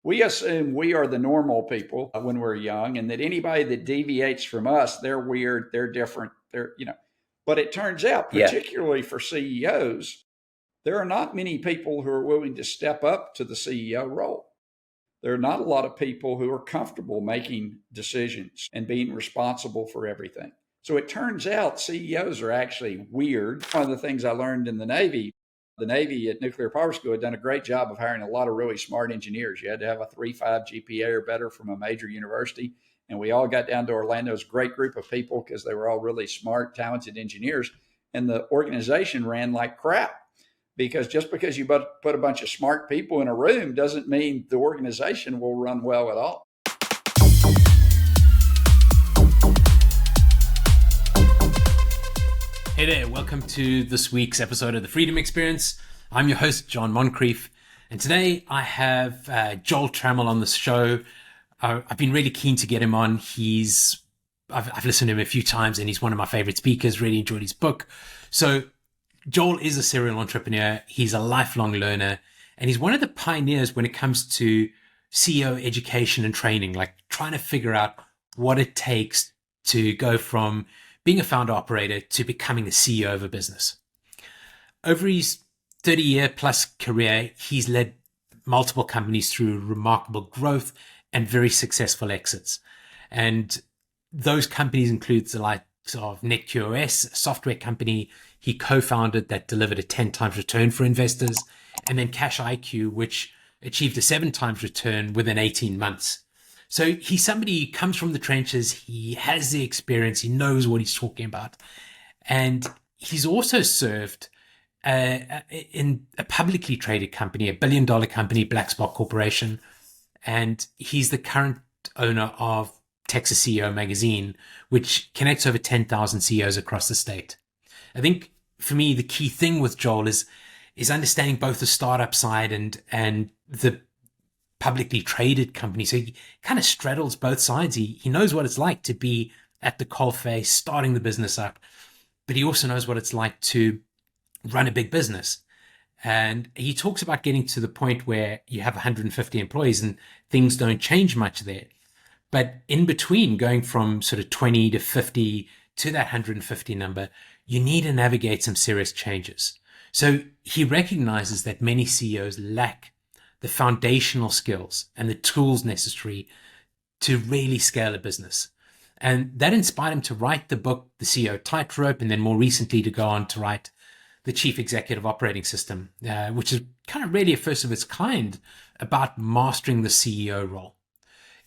We assume we are the normal people when we're young, and that anybody that deviates from us, they're weird, they're different, But it turns out, Yeah. particularly for CEOs, there are not many people who are willing to step up to the CEO role. There are not a lot of people who are comfortable making decisions and being responsible for everything. So it turns out CEOs are actually weird. One of the things I learned in the Navy at Nuclear Power School had done a great job of hiring a lot of really smart engineers. You had to have a 3.5 GPA or better from a major university. And we all got down to Orlando's great group of people because they were all really smart, talented engineers. And the organization ran like crap, because just because you put a bunch of smart people in a room doesn't mean the organization will run well at all. Hey there, welcome to this week's episode of The Freedom Experience. I'm your host, John Moncrieff, and today I have Joel Trammell on the show. I've been really keen to get him on. I've listened to him a few times, and he's one of my favorite speakers. Really enjoyed his book. So Joel is a serial entrepreneur. He's a lifelong learner, and he's one of the pioneers when it comes to CEO education and training, like trying to figure out what it takes to go from being a founder operator to becoming the CEO of a business. Over his 30-year plus career, he's led multiple companies through remarkable growth and very successful exits. And those companies include the likes of NetQoS, a software company he co-founded that delivered a 10 times return for investors, and then CacheIQ, which achieved a 7 times return within 18 months. So he's somebody who comes from the trenches. He has the experience. He knows what he's talking about. And he's also served in a publicly traded company, a $1 billion company, Black Spot Corporation. And he's the current owner of Texas CEO Magazine, which connects over 10,000 CEOs across the state. I think for me, the key thing with Joel is understanding both the startup side and the publicly traded company. So he kind of straddles both sides. He knows what it's like to be at the coalface, starting the business up, but he also knows what it's like to run a big business. And he talks about getting to the point where you have 150 employees and things don't change much there. But in between going from sort of 20 to 50 to that 150 number, you need to navigate some serious changes. So he recognizes that many CEOs lack the foundational skills and the tools necessary to really scale a business. And that inspired him to write the book, The CEO Tightrope, and then more recently to go on to write the Chief Executive Operating System, which is kind of really a first of its kind about mastering the CEO role.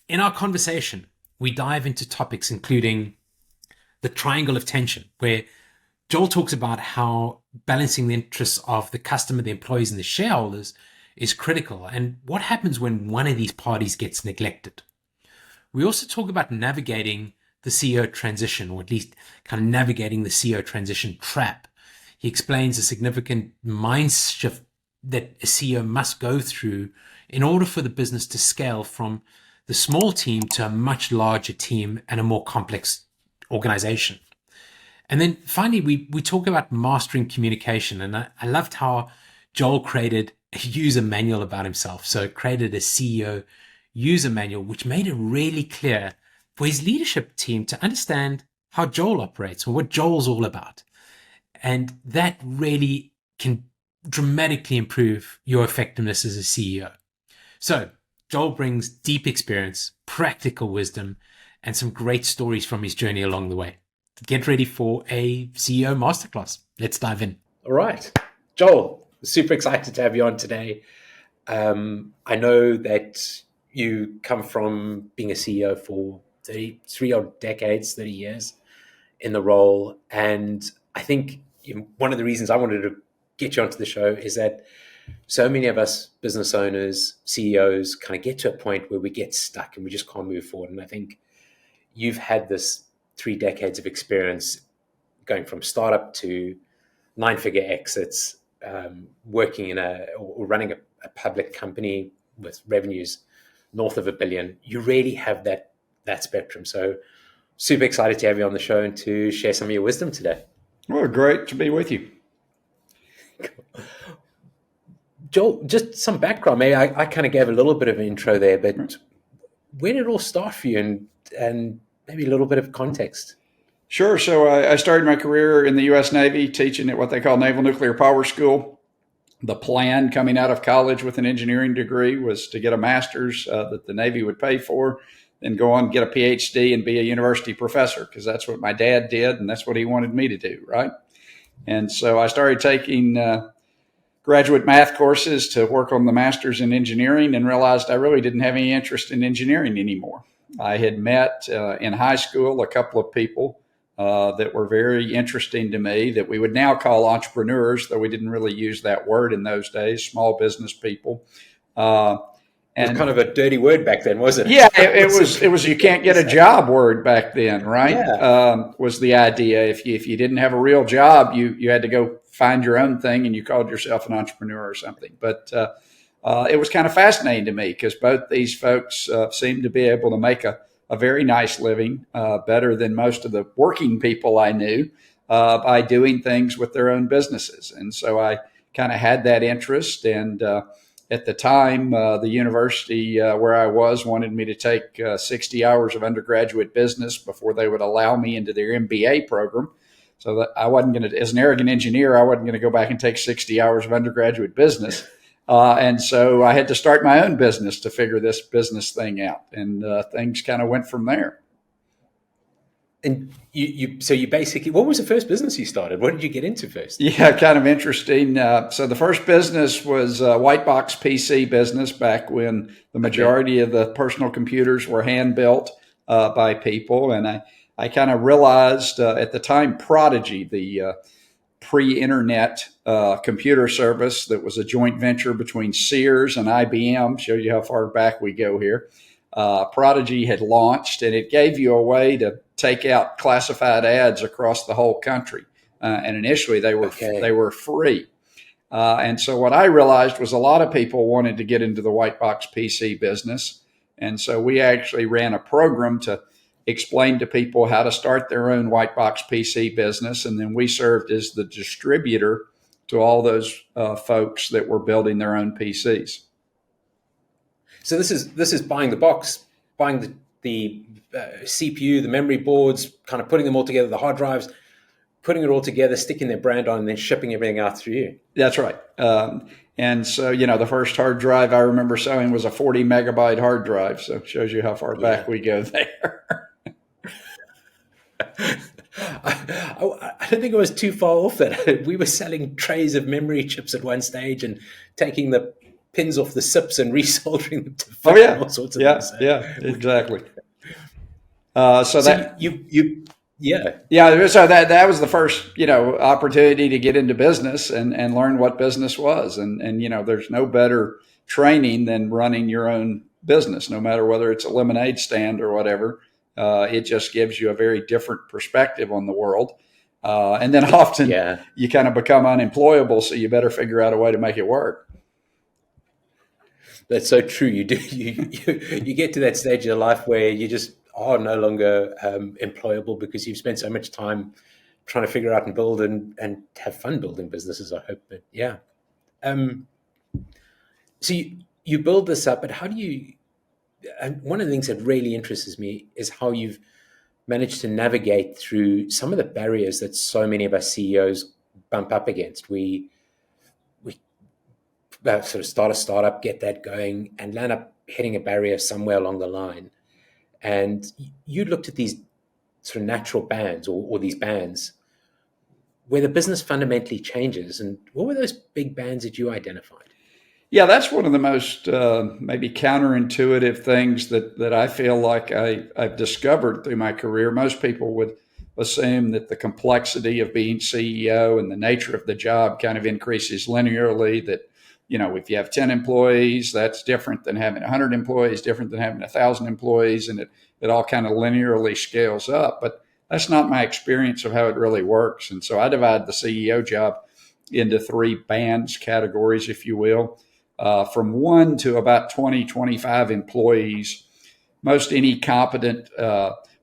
In our conversation, we dive into topics including the triangle of tension, where Joel talks about how balancing the interests of the customer, the employees, and the shareholders is critical, and what happens when one of these parties gets neglected. We also talk about navigating the CEO transition, or at least kind of navigating the CEO transition trap. He explains a significant mind shift that a CEO must go through in order for the business to scale from the small team to a much larger team and a more complex organization. And then finally, we talk about mastering communication. And I loved how Joel created a user manual about himself. So it created a CEO user manual, which made it really clear for his leadership team to understand how Joel operates or what Joel's all about. And that really can dramatically improve your effectiveness as a CEO. So Joel brings deep experience, practical wisdom, and some great stories from his journey along the way. Get ready for a CEO masterclass. Let's dive in. All right. Joel, super excited to have you on today. I know that you come from being a CEO for 33 odd decades, 30 years in the role. And I think one of the reasons I wanted to get you onto the show is that so many of us business owners, CEOs, kind of get to a point where we get stuck and we just can't move forward. And I think you've had this 3 decades of experience going from startup to 9-figure exits, working in or running a public company with revenues north of $1 billion. You really have that spectrum. So super excited to have you on the show and to share some of your wisdom today. Well, great to be with you. Joel, just some background. Maybe I kind of gave a little bit of an intro there, but where did it all start for you, and maybe a little bit of context? Sure. So I started my career in the U.S. Navy teaching at what they call Naval Nuclear Power School. The plan coming out of college with an engineering degree was to get a master's that the Navy would pay for, then go on and get a PhD and be a university professor, because that's what my dad did and that's what he wanted me to do, right? And so I started taking graduate math courses to work on the master's in engineering, and realized I really didn't have any interest in engineering anymore. I had met in high school a couple of people that were very interesting to me, that we would now call entrepreneurs, though we didn't really use that word in those days, small business people. It was kind of a dirty word back then, wasn't it? Yeah, it was you can't get a job word back then, right? Yeah. Was the idea. If you didn't have a real job, you had to go find your own thing, and you called yourself an entrepreneur or something. But it was kind of fascinating to me, because both these folks seemed to be able to make a very nice living, better than most of the working people I knew, by doing things with their own businesses. And so I kind of had that interest. And at the time, the university where I was wanted me to take 60 hours of undergraduate business before they would allow me into their MBA program. So that I wasn't going to, as an arrogant engineer, I wasn't going to go back and take 60 hours of undergraduate business. And so I had to start my own business to figure this business thing out. And things kind of went from there. And so you basically, what was the first business you started? What did you get into first? Yeah, kind of interesting. So the first business was a white box PC business, back when the majority of the personal computers were hand built by people. And I kind of realized at the time, Prodigy, the pre-internet computer service that was a joint venture between Sears and IBM, show you how far back we go here. Prodigy had launched, and it gave you a way to take out classified ads across the whole country. And initially they were free. And so what I realized was a lot of people wanted to get into the white box PC business. And so we actually ran a program to explain to people how to start their own white box PC business. And then we served as the distributor to all those folks that were building their own PCs. So this is buying the box, buying the CPU, the memory boards, kind of putting them all together, the hard drives, putting it all together, sticking their brand on, and then shipping everything out through you. That's right. And so, the first hard drive I remember selling was a 40 megabyte hard drive. So it shows you how far back we go there. I don't think it was too far off that. We were selling trays of memory chips at one stage and taking the pins off the SIPs and resoldering them to fit all sorts of things. Yeah, exactly. So that was the first, opportunity to get into business and learn what business was. And there's no better training than running your own business, no matter whether it's a lemonade stand or whatever. It just gives you a very different perspective on the world. And then often you kind of become unemployable, so you better figure out a way to make it work. That's so true. You do. You get to that stage of your life where you just are no longer employable, because you've spent so much time trying to figure out and build and have fun building businesses, I hope. But yeah. So you build this up, but how do you... And one of the things that really interests me is how you've managed to navigate through some of the barriers that so many of us CEOs bump up against. We sort of start a startup, get that going, and land up hitting a barrier somewhere along the line. And you looked at these sort of natural bands or these bands where the business fundamentally changes. And what were those big bands that you identified? Yeah, that's one of the most maybe counterintuitive things that I feel like I've discovered through my career. Most people would assume that the complexity of being CEO and the nature of the job kind of increases linearly, that, if you have 10 employees, that's different than having 100 employees, different than having 1,000 employees, and it all kind of linearly scales up. But that's not my experience of how it really works. And so I divide the CEO job into 3 bands, categories, if you will. From 1 to about 20, 25 employees. Most any competent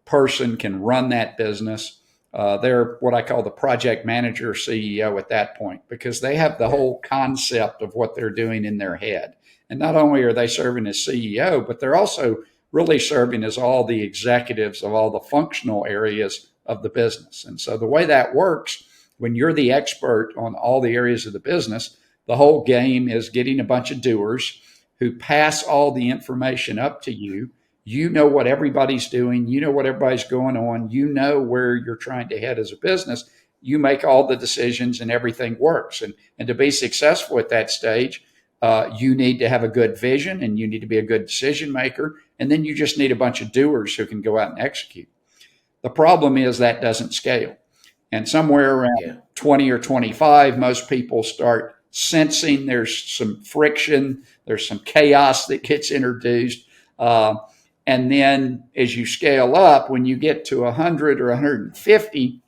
person can run that business. They're what I call the project manager CEO at that point, because they have the whole concept of what they're doing in their head. And not only are they serving as CEO, but they're also really serving as all the executives of all the functional areas of the business. And so the way that works, when you're the expert on all the areas of the business, the whole game is getting a bunch of doers who pass all the information up to you. You know what everybody's doing. You know what everybody's going on. You know where you're trying to head as a business. You make all the decisions and everything works. And to be successful at that stage, you need to have a good vision and you need to be a good decision maker. And then you just need a bunch of doers who can go out and execute. The problem is that doesn't scale. And somewhere around 20 or 25, most people start sensing there's some friction, there's some chaos that gets introduced. And then as you scale up, when you get to 100 or 150,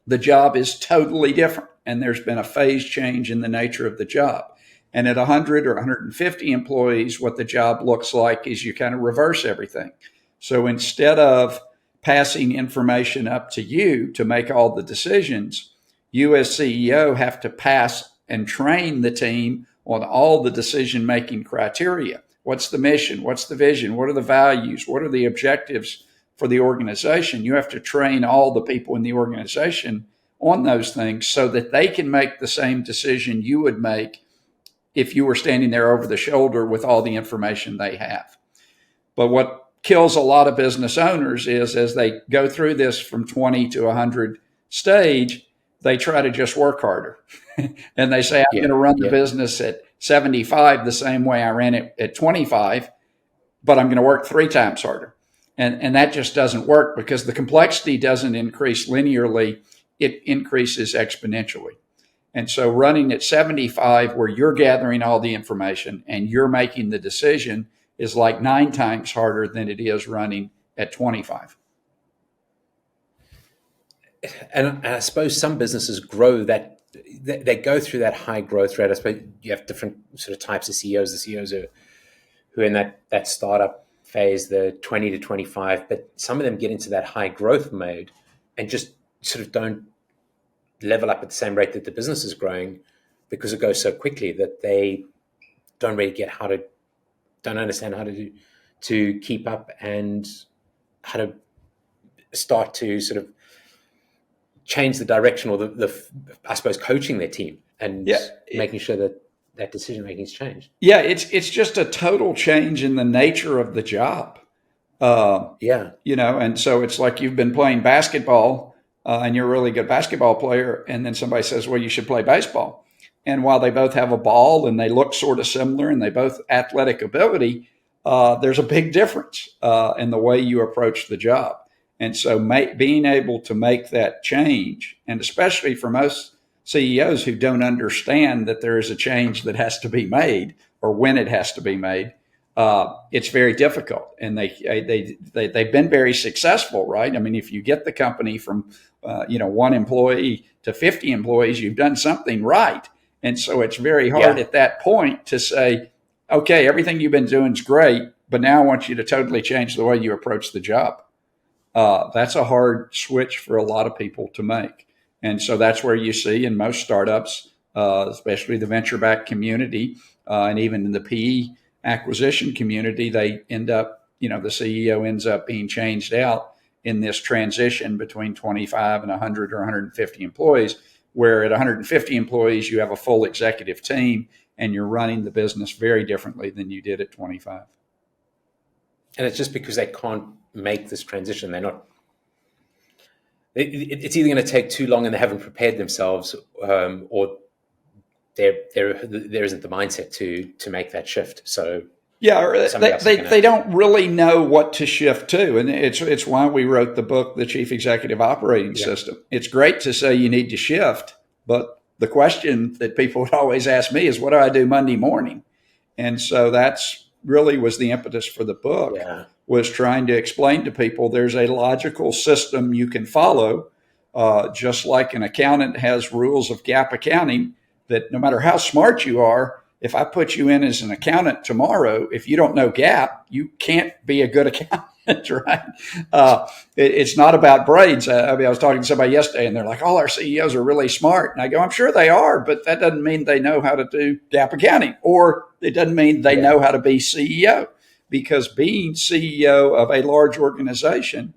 the job is totally different. And there's been a phase change in the nature of the job. And at 100 or 150 employees, what the job looks like is you kind of reverse everything. So instead of passing information up to you to make all the decisions, you as CEO have to pass and train the team on all the decision-making criteria. What's the mission? What's the vision? What are the values? What are the objectives for the organization? You have to train all the people in the organization on those things so that they can make the same decision you would make if you were standing there over the shoulder with all the information they have. But what kills a lot of business owners is as they go through this from 20 to 100 stage, they try to just work harder. And they say, I'm going to run the business at 75 the same way I ran it at 25, but I'm going to work 3 times harder. And that just doesn't work because the complexity doesn't increase linearly. It increases exponentially. And so running at 75, where you're gathering all the information and you're making the decision, is like 9 times harder than it is running at 25. And I suppose some businesses grow that, they go through that high growth rate. I suppose you have different sort of types of CEOs. The CEOs who are in that startup phase, the 20 to 25, but some of them get into that high growth mode and just sort of don't level up at the same rate that the business is growing because it goes so quickly that they don't really get don't understand how to keep up and how to start to sort of change the direction or the I suppose coaching their team and making sure that decision making is changed. Yeah, it's just a total change in the nature of the job. And so it's like you've been playing basketball and you're a really good basketball player, and then somebody says, well, you should play baseball. And while they both have a ball and they look sort of similar and they both athletic ability, there's a big difference in the way you approach the job. And so being able to make that change, and especially for most CEOs who don't understand that there is a change that has to be made or when it has to be made, it's very difficult. And they've been very successful, right? I mean, if you get the company from 1 employee to 50 employees, you've done something right. And so it's very hard at that point to say, okay, everything you've been doing is great, but now I want you to totally change the way you approach the job. That's a hard switch for a lot of people to make. And so that's where you see in most startups, especially the venture-backed community, and even in the PE acquisition community, they end up, the CEO ends up being changed out in this transition between 25 and 100 or 150 employees, where at 150 employees, you have a full executive team and you're running the business very differently than you did at 25. And it's just because they can't make this transition. It's either going to take too long and they haven't prepared themselves, or there isn't the mindset to make that shift. So they don't really know what to shift to, and it's why we wrote the book, The Chief Executive Operating System. It's great to say you need to shift, but the question that people would always ask me is, what do I do Monday morning? And so that's really was the impetus for the book, was trying to explain to people there's a logical system you can follow, just like an accountant has rules of GAAP accounting, that no matter how smart you are, if I put you in as an accountant tomorrow, if you don't know GAAP, you can't be a good accountant. That's right. It's not about brains. I was talking to somebody yesterday, and they're like, all our CEOs are really smart. And I go, I'm sure they are, but that doesn't mean they know how to do GAAP accounting, or it doesn't mean they know how to be CEO, because being CEO of a large organization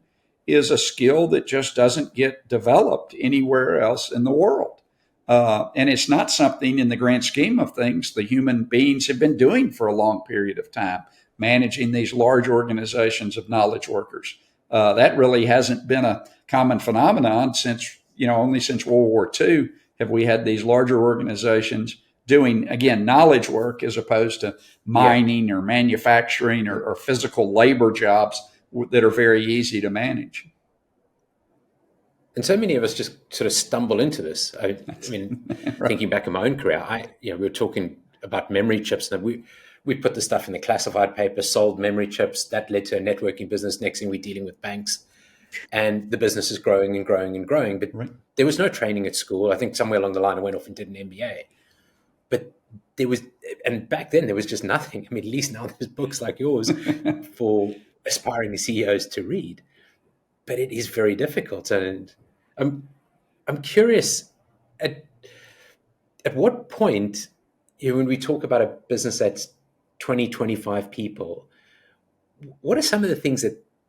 is a skill that just doesn't get developed anywhere else in the world. And it's not something in the grand scheme of things the human beings have been doing for a long period of time, managing these large organizations of knowledge workers. That really hasn't been a common phenomenon since, only since World War II have we had these larger organizations doing, again, knowledge work as opposed to mining or manufacturing or physical labor jobs that are very easy to manage. And so many of us just sort of stumble into this. I mean, right. Thinking back in my own career, we were talking about memory chips, and we put the stuff in the classified paper, sold memory chips. That led to a networking business. Next thing, we're dealing with banks, and the business is growing and growing and growing. But there was no training at school. I think somewhere along the line, I went off and did an MBA. But there was, and back then there was just nothing. I mean, at least now there's books like yours for aspiring CEOs to read. But it is very difficult, and I'm curious at what point, when we talk about a business that's 20, 25 people, what are some of the things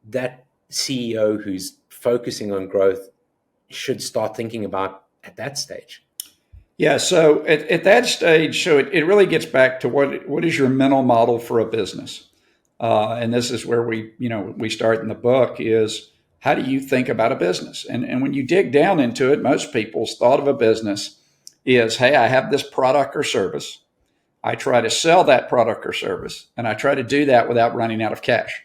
that CEO who's focusing on growth should start thinking about at that stage? Yeah, so at that stage, so it really gets back to what is your mental model for a business, and this is where we start in the book is, how do you think about a business? And when you dig down into it, most people's thought of a business is, hey, I have this product or service. I try to sell that product or service, and I try to do that without running out of cash.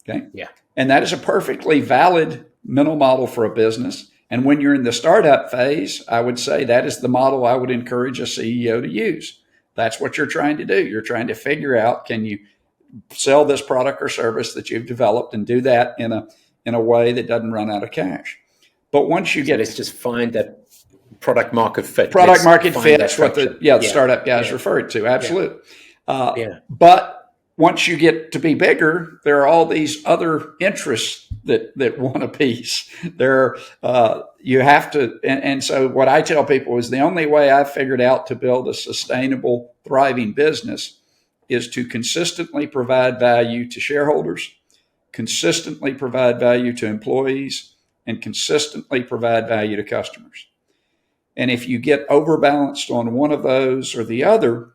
Okay? Yeah. And that is a perfectly valid mental model for a business. And when you're in the startup phase, I would say that is the model I would encourage a CEO to use. That's what you're trying to do. You're trying to figure out, can you sell this product or service that you've developed and do that in a way that doesn't run out of cash. But once you let's just find that product market fit. Product market fit, that's what the startup guys referred to. Absolutely. But once you get to be bigger, there are all these other interests that want a piece. You have to, and so what I tell people is the only way I've figured out to build a sustainable, thriving business is to consistently provide value to shareholders, consistently provide value to employees, and consistently provide value to customers. And if you get overbalanced on one of those or the other,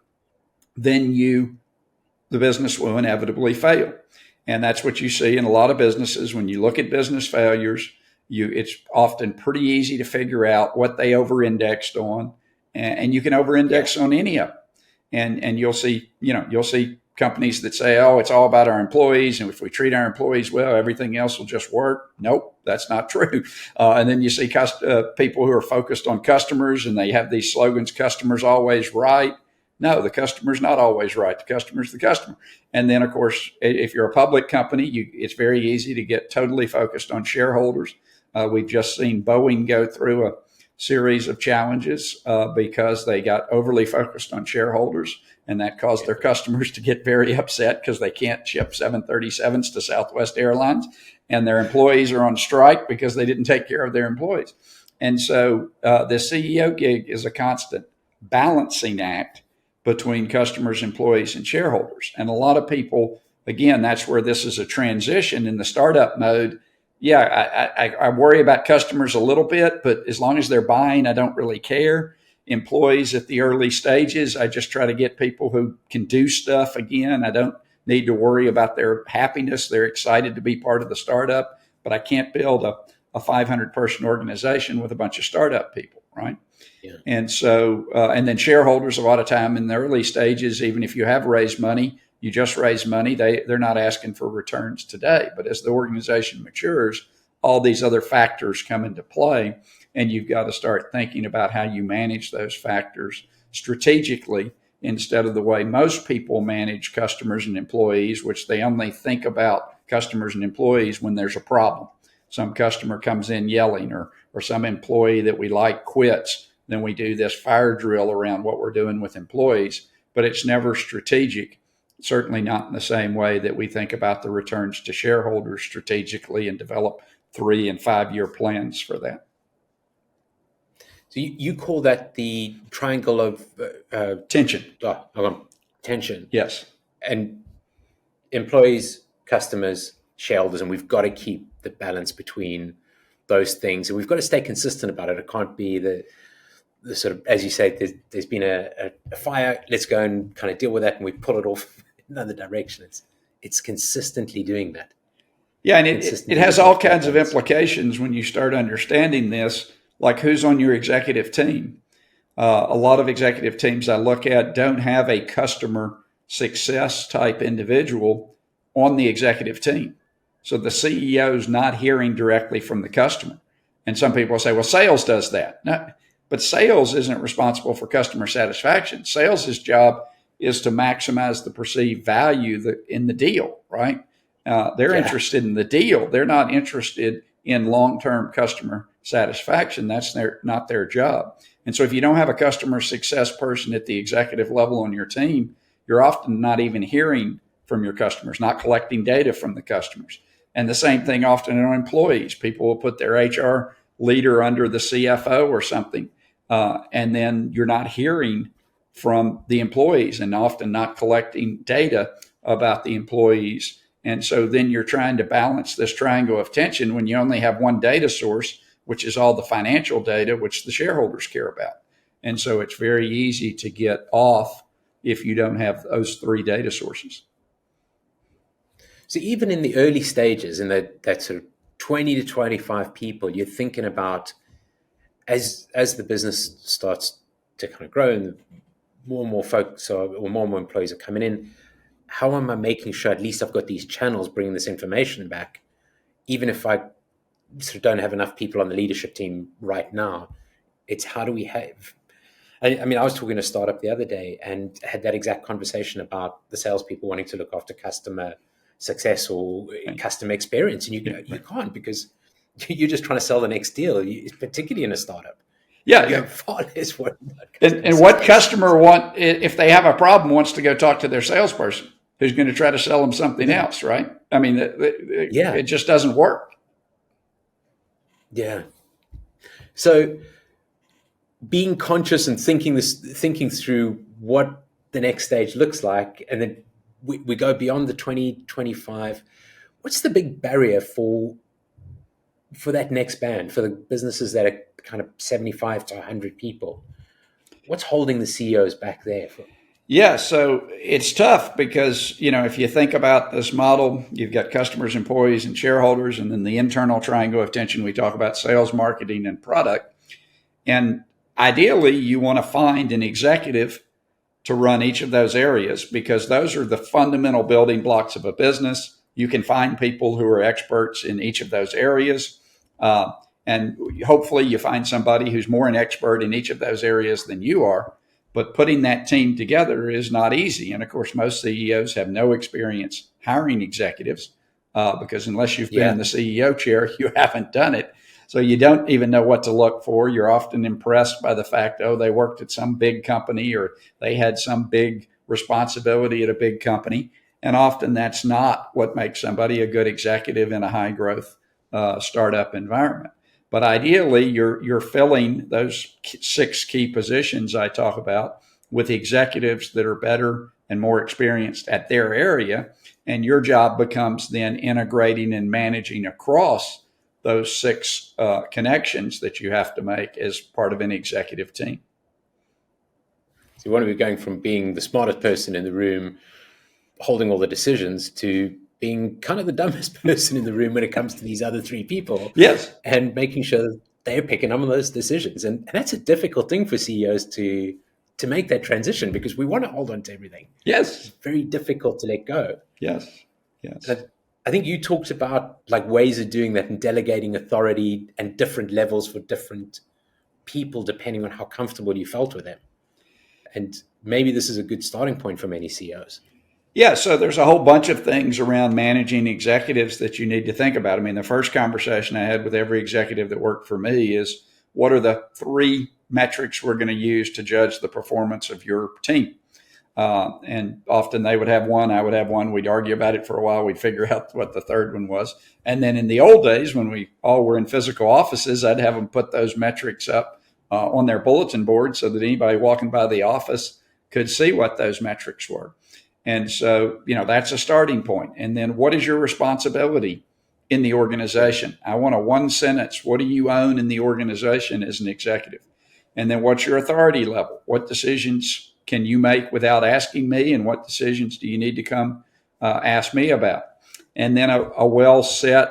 then the business will inevitably fail. And that's what you see in a lot of businesses. When you look at business failures, it's often pretty easy to figure out what they over-indexed on, and you can over-index on any of them. And you'll see companies that say, oh, it's all about our employees, and if we treat our employees well, everything else will just work. Nope, that's not true. And then you see people who are focused on customers, and they have these slogans, customers always right. No, the customer's not always right. The customer's the customer. And then, of course, if you're a public company, it's very easy to get totally focused on shareholders. We've just seen Boeing go through a series of challenges because they got overly focused on shareholders, and that caused their customers to get very upset because they can't ship 737s to Southwest Airlines, and their employees are on strike because they didn't take care of their employees. And so the CEO gig is a constant balancing act between customers, employees, and shareholders. And a lot of people, again, that's where this is a transition in the startup mode. Yeah, I worry about customers a little bit, but as long as they're buying, I don't really care. Employees at the early stages, I just try to get people who can do stuff. Again, I don't need to worry about their happiness. They're excited to be part of the startup, but I can't build a 500-person organization with a bunch of startup people, right? Yeah. And so, and then shareholders, a lot of time in the early stages, even if you have raised money, you just raise money, they're not asking for returns today. But as the organization matures, all these other factors come into play, and you've got to start thinking about how you manage those factors strategically instead of the way most people manage customers and employees, which they only think about customers and employees when there's a problem. Some customer comes in yelling, or some employee that we like quits. Then we do this fire drill around what we're doing with employees, but it's never strategic. certainly not in the same way that we think about the returns to shareholders strategically and develop 3 and 5 year plans for that. So you call that the triangle of Tension. Tension. Yes. And employees, customers, shareholders, and we've got to keep the balance between those things. And we've got to stay consistent about it. It can't be the sort of, as you say, there's been a fire, let's go and kind of deal with that, and we pull it off in another direction. It's consistently doing that. Yeah, and it has all kinds of implications when you start understanding this, like who's on your executive team. A lot of executive teams I look at don't have a customer success type individual on the executive team. So the CEO's not hearing directly from the customer. And some people say, well, sales does that. No, but sales isn't responsible for customer satisfaction. Sales' job is to maximize the perceived value in the deal, right? They're interested in the deal. They're not interested in long-term customer satisfaction. That's not their job. And so if you don't have a customer success person at the executive level on your team, you're often not even hearing from your customers, not collecting data from the customers. And the same thing often on employees. People will put their HR leader under the CFO or something, and then you're not hearing from the employees and often not collecting data about the employees. And so then you're trying to balance this triangle of tension when you only have one data source, which is all the financial data, which the shareholders care about. And so it's very easy to get off if you don't have those 3 data sources. So even in the early stages, in that sort of 20 to 25 people, you're thinking about as the business starts to kind of grow and more and more folks or more and more employees are coming in, how am I making sure at least I've got these channels bringing this information back, even if I sort of don't have enough people on the leadership team right now? It's how do we have... I mean, I was talking to a startup the other day and had that exact conversation about the salespeople wanting to look after customer success or customer experience. And you can't, because you're just trying to sell the next deal, particularly in a startup. Yeah. You're far less worried about and what customer if they have a problem, wants to go talk to their salesperson who's going to try to sell them something else, right? I mean, it just doesn't work. Yeah. So being conscious and thinking through what the next stage looks like, and then we go beyond the 2025. What's the big barrier for that next band, for the businesses that are kind of 75 to 100 people? What's holding the CEOs back there? Yeah, so it's tough because, if you think about this model, you've got customers, employees, and shareholders, and then the internal triangle of tension, we talk about sales, marketing, and product. And ideally, you want to find an executive to run each of those areas, because those are the fundamental building blocks of a business. You can find people who are experts in each of those areas. And hopefully you find somebody who's more an expert in each of those areas than you are. But putting that team together is not easy. And of course, most CEOs have no experience hiring executives because unless you've been in the CEO chair, you haven't done it. So you don't even know what to look for. You're often impressed by the fact, they worked at some big company or they had some big responsibility at a big company. And often that's not what makes somebody a good executive in a high growth startup environment. But ideally, you're filling those 6 key positions I talk about with executives that are better and more experienced at their area. And your job becomes then integrating and managing across those 6 connections that you have to make as part of an executive team. So you want to be going from being the smartest person in the room, holding all the decisions, to being kind of the dumbest person in the room when it comes to these other 3 people. Yes. And making sure that they're picking up on those decisions. And that's a difficult thing for CEOs to make that transition, because we want to hold on to everything. Yes. It's very difficult to let go. Yes. But I think you talked about like ways of doing that and delegating authority and different levels for different people, depending on how comfortable you felt with them. And maybe this is a good starting point for many CEOs. Yeah, so there's a whole bunch of things around managing executives that you need to think about. I mean, the first conversation I had with every executive that worked for me is, what are the 3 metrics we're going to use to judge the performance of your team? And often they would have one, I would have one. We'd argue about it for a while. We'd figure out what the third one was. And then in the old days, when we all were in physical offices, I'd have them put those metrics up on their bulletin board so that anybody walking by the office could see what those metrics were. And so, that's a starting point. And then what is your responsibility in the organization? I want a one sentence. What do you own in the organization as an executive? And then what's your authority level? What decisions can you make without asking me? And what decisions do you need to come ask me about? And then a well set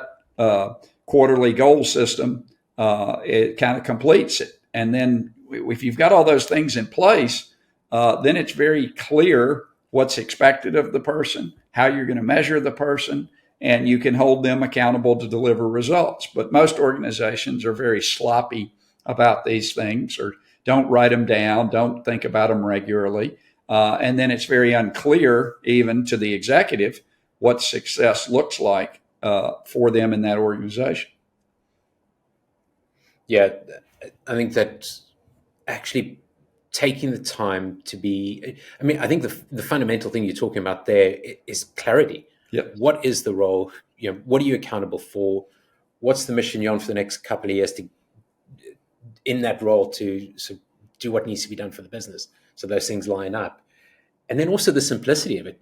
quarterly goal system, it kind of completes it. And then if you've got all those things in place, then it's very clear what's expected of the person, how you're going to measure the person, and you can hold them accountable to deliver results. But most organizations are very sloppy about these things, or don't write them down, don't think about them regularly. And then it's very unclear, even to the executive, what success looks like for them in that organization. Yeah, I think that actually taking the time to be, I think the fundamental thing you're talking about there is clarity. Yep. What is the role? What are you accountable for? What's the mission you're on for the next couple of years in that role to do what needs to be done for the business? So those things line up. And then also the simplicity of it.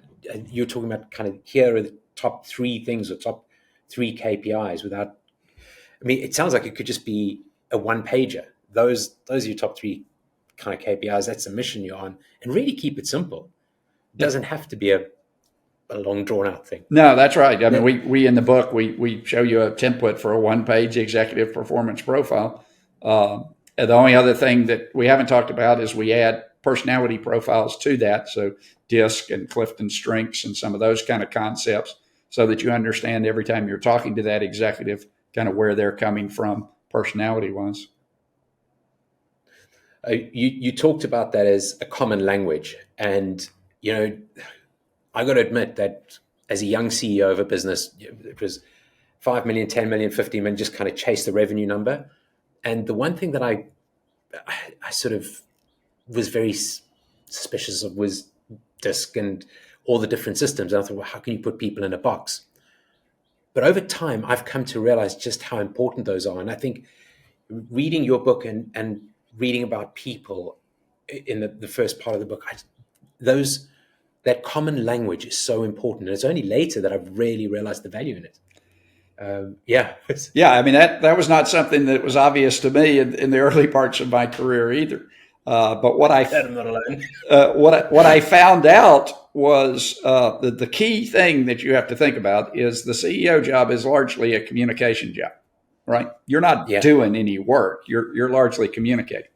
You're talking about kind of here are the top three things or top three KPIs without, it sounds like it could just be a one pager. Those are your top three kind of KPIs. That's the mission you're on, and really keep it simple. It doesn't have to be a long drawn out thing. No, that's right. We in the book, we show you a template for a one-page executive performance profile. The only other thing that we haven't talked about is we add personality profiles to that. So DISC and Clifton Strengths and some of those kind of concepts, so that you understand every time you're talking to that executive kind of where they're coming from personality-wise. You talked about that as a common language. And, I got to admit that as a young CEO of a business, it was 5 million, 10 million, 15 million, just kind of chase the revenue number. And the one thing that I sort of was very suspicious of was DISC and all the different systems. And I thought, well, how can you put people in a box? But over time, I've come to realize just how important those are. And I think reading your book and reading about people in the first part of the book, that common language is so important. And it's only later that I've really realized the value in it. Yeah. That was not something that was obvious to me in the early parts of my career either. But what I'm not alone. What I found out was the key thing that you have to think about is the CEO job is largely a communication job, right? You're not doing any work. You're largely communicating.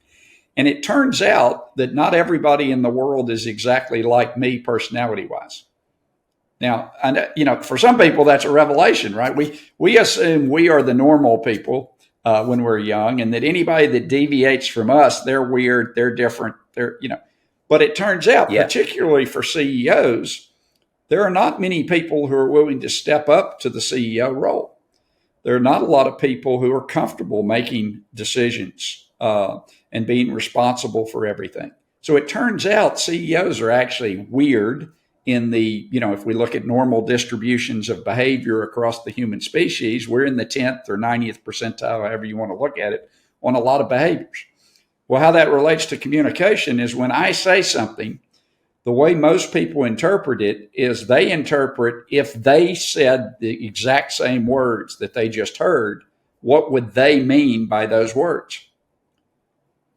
And it turns out that not everybody in the world is exactly like me personality-wise. Now, for some people, that's a revelation, right? We assume we are the normal people when we're young, and that anybody that deviates from us, they're weird, they're different, But it turns out, particularly for CEOs, there are not many people who are willing to step up to the CEO role. There are not a lot of people who are comfortable making decisions and being responsible for everything. So it turns out CEOs are actually weird in the, if we look at normal distributions of behavior across the human species, we're in the 10th or 90th percentile, however you want to look at it, on a lot of behaviors. Well, how that relates to communication is when I say something, the way most people interpret it is they interpret if they said the exact same words that they just heard, what would they mean by those words?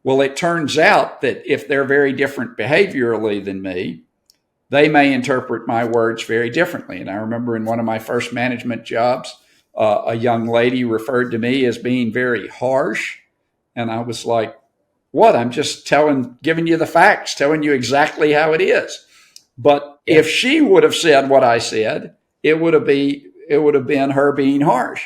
Well, it turns out that if they're very different behaviorally than me, they may interpret my words very differently. And I remember in one of my first management jobs, a young lady referred to me as being very harsh. And I was like, what? I'm just giving you the facts, telling you exactly how it is. But if she would have said what I said, it would have been her being harsh.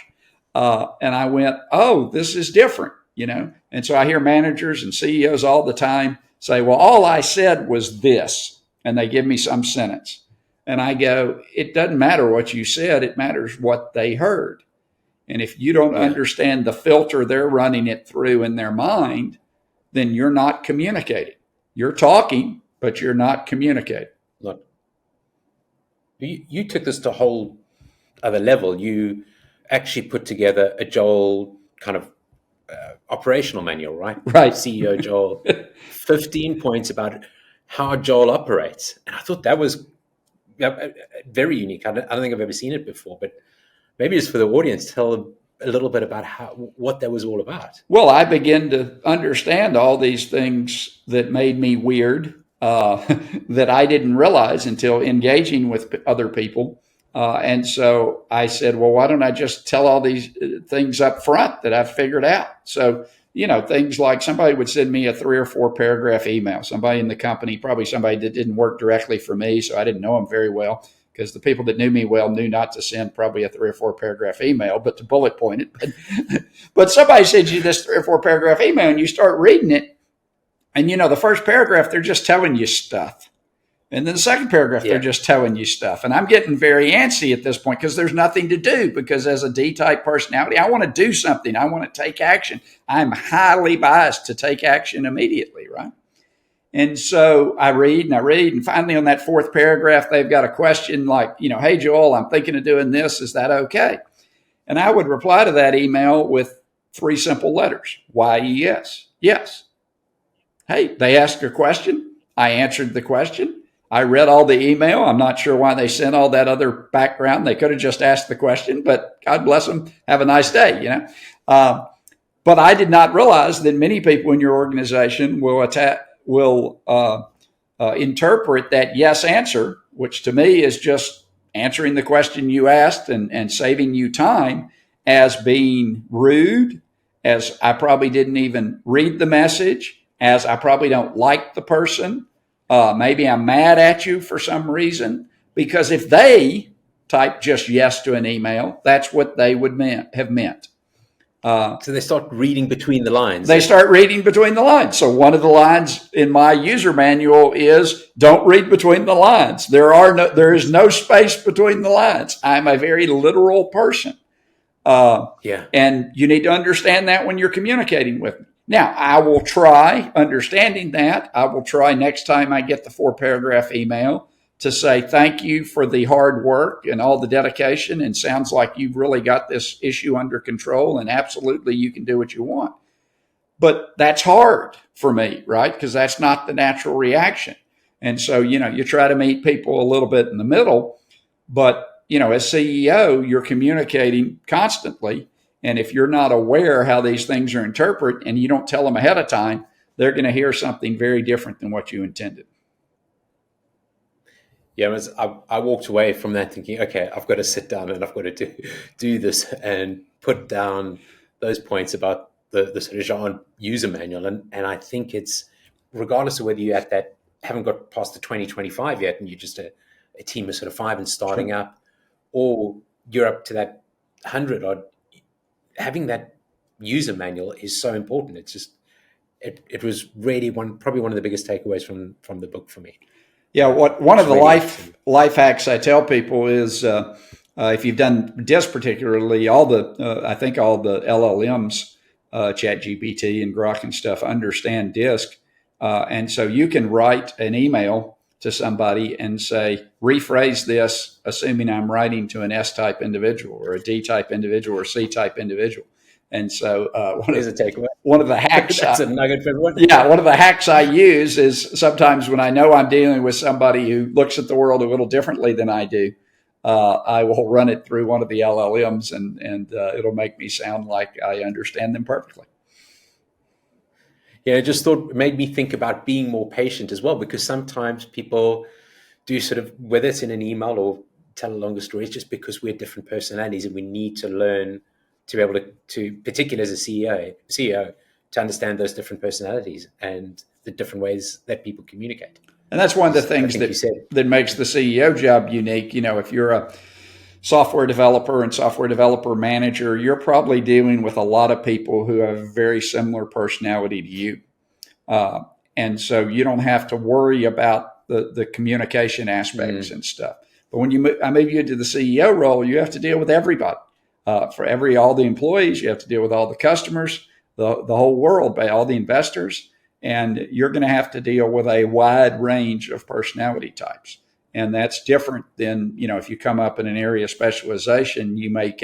And I went, oh, this is different, And so I hear managers and CEOs all the time say, well, all I said was this. And they give me some sentence. And I go, it doesn't matter what you said. It matters what they heard. And if you don't understand the filter they're running it through in their mind, then you're not communicating. You're talking, but you're not communicating. You took this to a whole other level. You actually put together a Joel kind of operational manual, right? Right. CEO Joel, 15 points about how Joel operates. And I thought that was very unique. I don't think I've ever seen it before, but maybe just for the audience, tell a little bit about what that was all about. Well, I began to understand all these things that made me weird, that I didn't realize until engaging with other people. And so I said, well, why don't I just tell all these things up front that I've figured out? So, things like somebody would send me a 3 or 4 paragraph email, somebody in the company, probably somebody that didn't work directly for me, so I didn't know them very well, because the people that knew me well knew not to send probably a 3 or 4 paragraph email, but to bullet point it. But somebody sends you this 3 or 4 paragraph email and you start reading it. And, the first paragraph, they're just telling you stuff. And then the second paragraph, they're just telling you stuff. And I'm getting very antsy at this point because there's nothing to do, because as a D-type personality, I want to do something. I want to take action. I'm highly biased to take action immediately, right? And so I read. And finally on that 4th paragraph, they've got a question like, hey, Joel, I'm thinking of doing this. Is that okay? And I would reply to that email with 3 simple letters. YES. Yes. Hey, they asked a question. I answered the question. I read all the email. I'm not sure why they sent all that other background. They could have just asked the question, but God bless them. Have a nice day, But I did not realize that many people in your organization will interpret that yes answer, which to me is just answering the question you asked and saving you time, as being rude, as I probably didn't even read the message, as I probably don't like the person. Maybe I'm mad at you for some reason, because if they type just yes to an email, that's what they would have meant. So they start reading between the lines. They start reading between the lines. So one of the lines in my user manual is, don't read between the lines. There is no space between the lines. I'm a very literal person. And you need to understand that when you're communicating with me. Now, I will try, understanding that, I will try next time I get the 4 paragraph email to say, thank you for the hard work and all the dedication. And sounds like you've really got this issue under control, and absolutely you can do what you want. But that's hard for me, right? Because that's not the natural reaction. And so, you try to meet people a little bit in the middle, but, as CEO, you're communicating constantly. And if you're not aware how these things are interpreted and you don't tell them ahead of time, they're going to hear something very different than what you intended. Yeah, I walked away from that thinking, okay, I've got to sit down and I've got to do this and put down those points about the sort of Jean user manual. And I think it's, regardless of whether you haven't got past the 2025 yet and you're just a team of sort of 5 and starting up, or you're up to that 100 odd, having that user manual is so important. It's just, it was really probably one of the biggest takeaways from the book for me. Yeah, one of the life hacks I tell people is, if you've done DISC particularly, I think all the LLMs, ChatGPT and Grok and stuff, understand DISC. And so you can write an email to somebody and say, rephrase this, assuming I'm writing to an S-type individual or a D-type individual or C-type individual. And so one of the hacks, that's a nugget for everyone. Yeah, one of the hacks I use is sometimes when I know I'm dealing with somebody who looks at the world a little differently than I do, I will run it through one of the LLMs and it'll make me sound like I understand them perfectly. Yeah, I just thought it made me think about being more patient as well, because sometimes people do sort of, whether it's in an email or tell a longer story, it's just because we're different personalities and we need to learn to be able to particularly as a CEO, to understand those different personalities and the different ways that people communicate. And that's one of the things that makes the CEO job unique. If you're a software developer and software developer manager, you're probably dealing with a lot of people who have very similar personality to you. And so you don't have to worry about the communication aspects and stuff. But when I move you into the CEO role, you have to deal with everybody. For all the employees, you have to deal with all the customers, the whole world, all the investors, and you're going to have to deal with a wide range of personality types. And that's different than, if you come up in an area of specialization, you may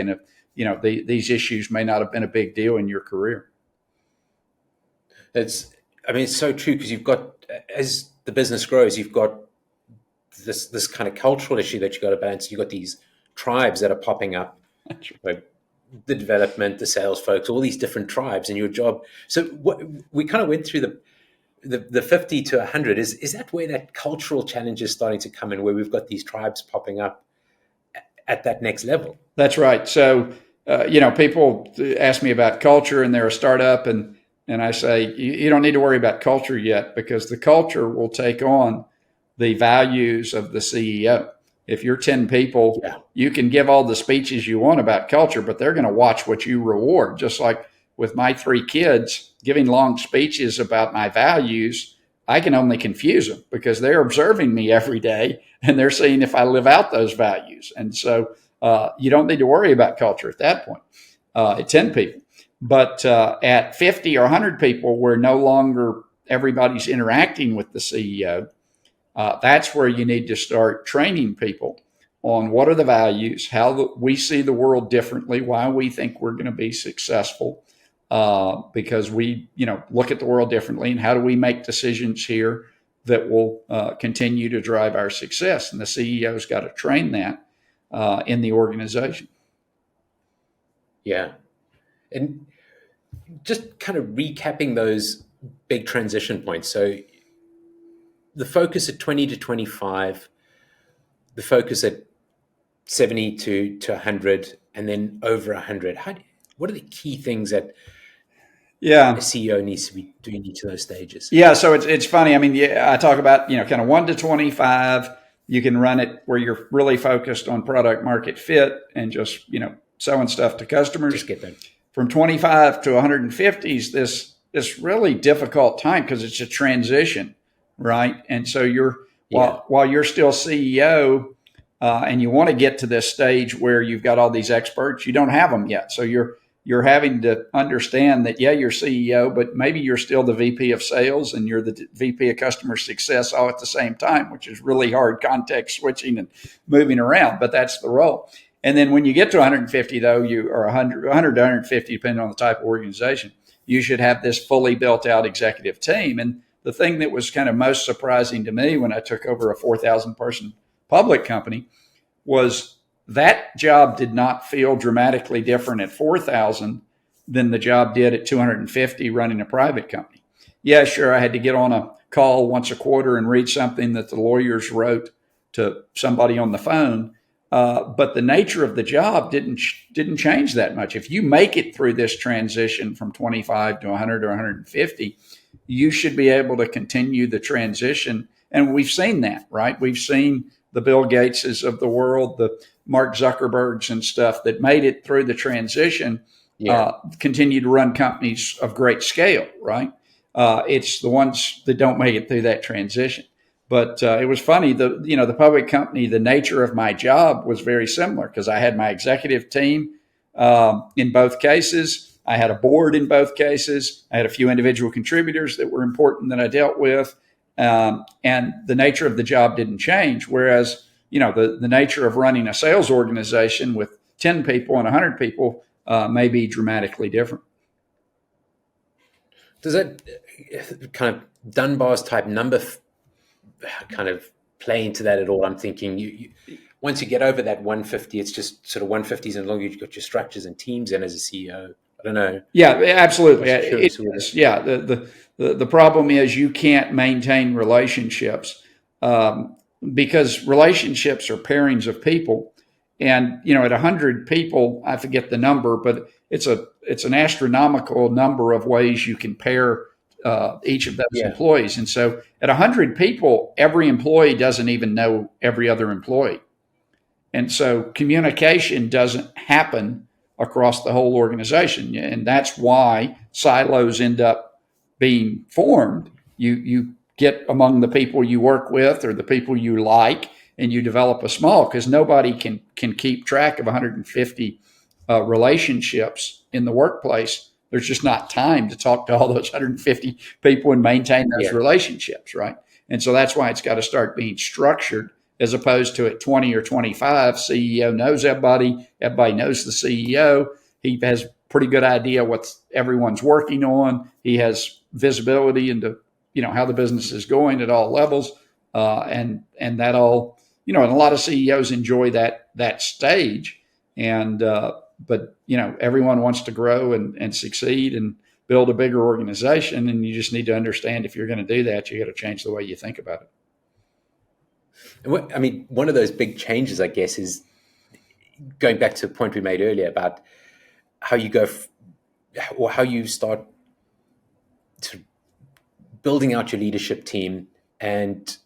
these issues may not have been a big deal in your career. It's so true, because you've got, as the business grows, you've got this kind of cultural issue that you've got to balance. You've got these tribes that are popping up, like the development, the sales folks, all these different tribes in your job. So we kind of went through the 50 to 100. Is that where that cultural challenge is starting to come in, where we've got these tribes popping up at that next level? That's right. So, people ask me about culture, and they're a startup, and I say, you don't need to worry about culture yet, because the culture will take on the values of the CEO. If you're 10 people, you can give all the speeches you want about culture, but they're going to watch what you reward. Just like with my 3 kids, giving long speeches about my values, I can only confuse them, because they're observing me every day and they're seeing if I live out those values. And so you don't need to worry about culture at that point, at 10 people. But at 50 or 100 people, where no longer everybody's interacting with the CEO, that's where you need to start training people on what are the values, how we see the world differently, why we think we're going to be successful, because we, look at the world differently, and how do we make decisions here that will continue to drive our success. And the CEO's got to train that in the organization. Yeah. And just kind of recapping those big transition points. So the focus at 20 to 25, the focus at 70 to 100, and then over 100. What are the key things that a CEO needs to be doing each of those stages? Yeah, so it's funny. I mean, I talk about, kind of 1 to 25. You can run it where you're really focused on product market fit and just, selling stuff to customers. Just get that. From 25 to 150 is this really difficult time, because it's a transition, right? And so while you're still CEO, and you want to get to this stage where you've got all these experts, you don't have them yet. So you're having to understand that, you're CEO, but maybe you're still the VP of sales and you're the VP of customer success all at the same time, which is really hard, context switching and moving around, but that's the role. And then when you get to 150, though, or 100 to 150, depending on the type of organization, you should have this fully built out executive team. And the thing that was kind of most surprising to me when I took over a 4,000 person public company was that job did not feel dramatically different at 4,000 than the job did at 250 running a private company. Yeah, sure, I had to get on a call once a quarter and read something that the lawyers wrote to somebody on the phone. But the nature of the job didn't change that much. If you make it through this transition from 25 to 100 or 150, you should be able to continue the transition. And we've seen that, right? We've seen the Bill Gateses of the world, the Mark Zuckerbergs and stuff that made it through the transition, continue to run companies of great scale, right? It's the ones that don't make it through that transition. But it was funny, the public company, the nature of my job was very similar, because I had my executive team in both cases. I had a board in both cases. I had a few individual contributors that were important that I dealt with. And the nature of the job didn't change. Whereas, the nature of running a sales organization with 10 people and 100 people may be dramatically different. Does that kind of Dunbar's type number kind of play into that at all? I'm thinking you once you get over that 150, it's just sort of 150s, and as long as you've got your structures and teams in as a CEO. I don't know. Yeah, absolutely. The problem is you can't maintain relationships because relationships are pairings of people. And, at 100 people, I forget the number, but it's an astronomical number of ways you can pair each of those employees. And so at 100 people, every employee doesn't even know every other employee. And so communication doesn't happen across the whole organization. And that's why silos end up being formed. You get among the people you work with or the people you like, and you develop a small, because nobody can keep track of 150 relationships in the workplace. There's just not time to talk to all those 150 people and maintain those relationships, right? And so that's why it's got to start being structured as opposed to at 20 or 25, CEO knows everybody. Everybody knows the CEO. He has pretty good idea what everyone's working on. He has visibility into, how the business is going at all levels. And that all, and a lot of CEOs enjoy that stage. And, but, everyone wants to grow and succeed and build a bigger organization. And you just need to understand, if you're going to do that, you got to change the way you think about it. One of those big changes, I guess, is going back to the point we made earlier about how you go or how you start to building out your leadership team and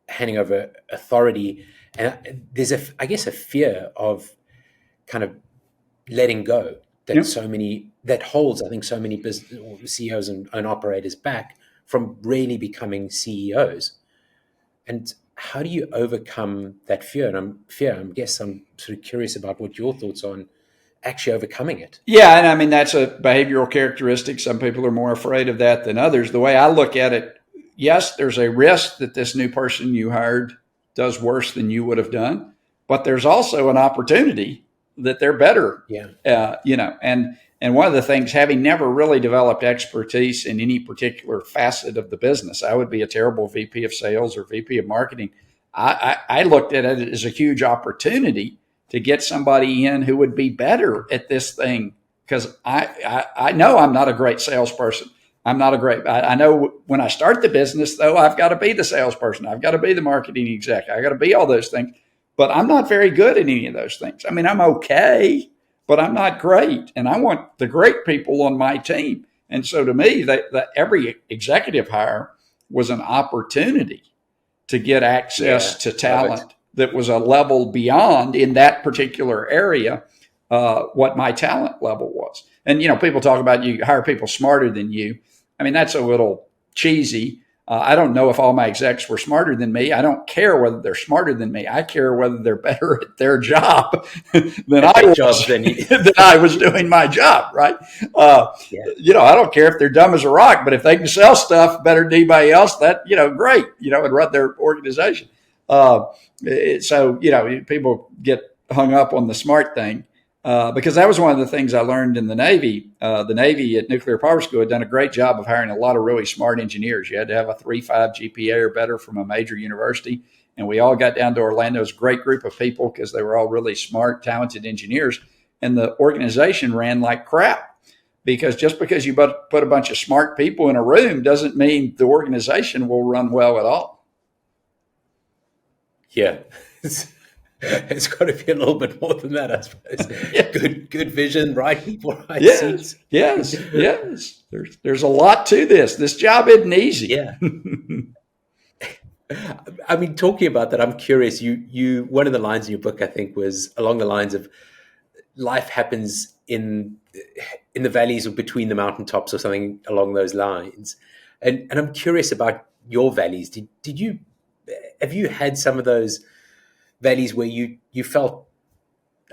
handing over authority. And there's a fear of kind of letting go that holds, I think, so many business CEOs and operators back from really becoming CEOs. And how do you overcome that fear? And I'm sort of curious about what your thoughts on actually overcoming it. Yeah, and that's a behavioral characteristic. Some people are more afraid of that than others. The way I look at it, yes, there's a risk that this new person you hired does worse than you would have done, but there's also an opportunity that they're better. Yeah. And one of the things, having never really developed expertise in any particular facet of the business, I would be a terrible VP of sales or VP of marketing. I looked at it as a huge opportunity to get somebody in who would be better at this thing, because I know I'm not a great salesperson. I know when I start the business, though, I've got to be the salesperson. I've got to be the marketing exec. I got to be all those things, but I'm not very good at any of those things. I'm okay, but I'm not great. And I want the great people on my team. And so to me, that every executive hire was an opportunity to get access to talent that was a level beyond, in that particular area, what my talent level was. And, people talk about you hire people smarter than you. That's a little cheesy. I don't know if all my execs were smarter than me. I don't care whether they're smarter than me. I care whether they're better at their job than I was doing my job, right? I don't care if they're dumb as a rock, but if they can sell stuff better than anybody else, that, great, and run their organization. So people get hung up on the smart thing. Because that was one of the things I learned in the Navy. The Navy at Nuclear Power School had done a great job of hiring a lot of really smart engineers. You had to have a 3.5 GPA or better from a major university. And we all got down to Orlando. It was a great group of people because they were all really smart, talented engineers. And the organization ran like crap, because just because you put a bunch of smart people in a room doesn't mean the organization will run well at all. Yeah. It's got to be a little bit more than that, I suppose. Yeah. Good vision, right people, right seats. Yes. There's a lot to this. This job isn't easy. Yeah. Talking about that, I'm curious. You one of the lines in your book, I think, was along the lines of life happens in the valleys or between the mountaintops, or something along those lines. And I'm curious about your valleys. Have you had some of those valleys where you felt